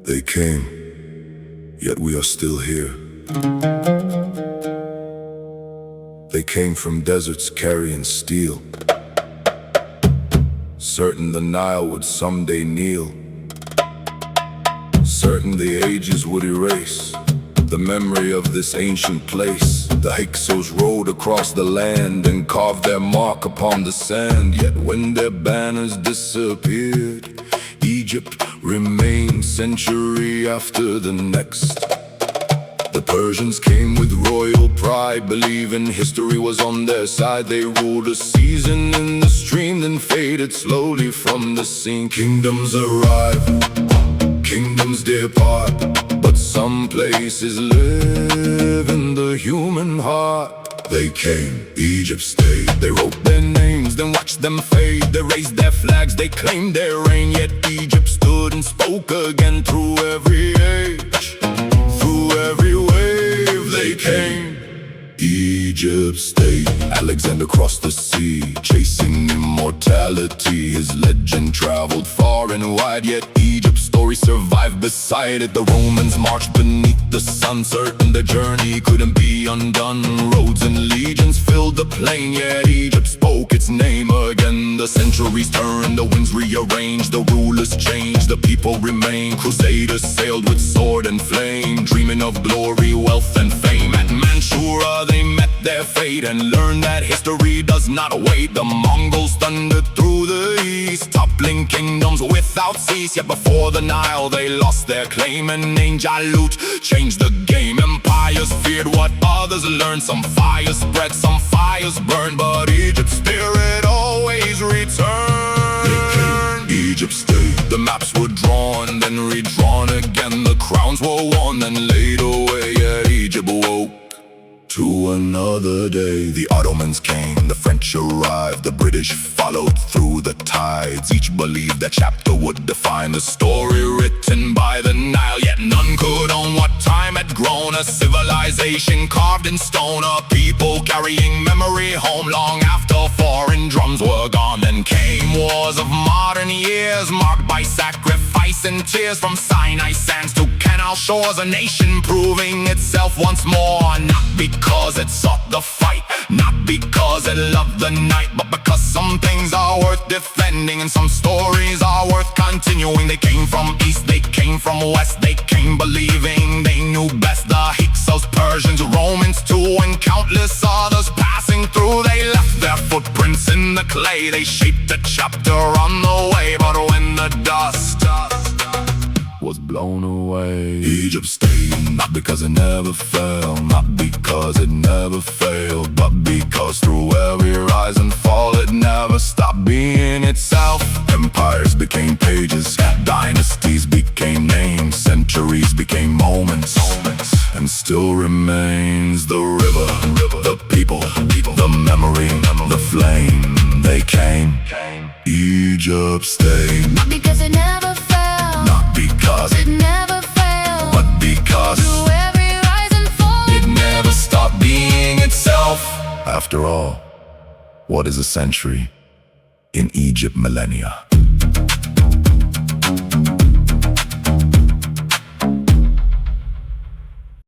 They came, yet we are still here. They came from deserts carrying steel, certain the Nile would someday kneel, certain the ages would erase the memory of this ancient place. The Hyksos rode across the land and carved their mark upon the sand. Yet when their banners disappeared, Egypt remained century after the next. The Persians came with royal pride, believing history was on their side. They ruled a season in the stream, then faded slowly from the scene. Kingdoms arrive, kingdoms depart, but some places live in the human heart. They came, Egypt stayed. They wrote their names, then watched them fade. They raised their flags, they claimed their reign. Yet Egypt stood and spoke again through every age. Through every wave they came, Egypt stayed. Alexander crossed the sea, chasing immortality. His legend traveled far and wide, yet Egypt's story survived beside it. The Romans marched beneath the sun, certain the journey couldn't be undone. Roads and legions filled the plain, yet Egypt spoke its name again. The centuries turned, the winds rearranged, the rulers changed, the people remained. Crusaders sailed with sword and flame, dreaming of glory, wealth and fame. At Mansoura they met their fate and learned that history does not wait. The Mongols thundered through the east, toppling kingdoms without cease. Yet before the Nile they lost their claim, and Ain Jalut changed the game. Empires feared what others learned. Some fires spread, some fires burned, but Egypt's spirit always returned. Egypt stayed. The maps were drawn, then redrawn again. The crowns were worn, then laid away. Yet Egypt woke to another day. The Ottomans came, the French arrived, the British followed through the tides. Each believed that chapter would define the story written by the Nile. Yet none could own what time had grown. A civilization carved in stone, a people carrying memory home long after foreign drums were gone. Then came wars of modern years, marked by sacrifice and tears. From Sinai sands to canal shores, a nation proving itself once more. Not because it sought the fight, not because it loved the night, but because some things are worth defending and some stories are worth continuing. They came from east, they came from west, they came believing they knew best. The Hyksos, Persians, Romans too, and countless others passing through. They left their footprints in the clay, they shaped a chapter on the way. But when the dust was blown away, Egypt stayed. Not because it never fell, not because it never failed, but because through every rise and fall it never stopped being itself. Empires became pages, dynasties became names, centuries became moments, and still remains the river, the people, the memory, the flame. They came, Egypt stayed. Not because it never fell, not because it never failed, but because through every rise and fall it never stopped being itself. After all, what is a century in Egypt millennia?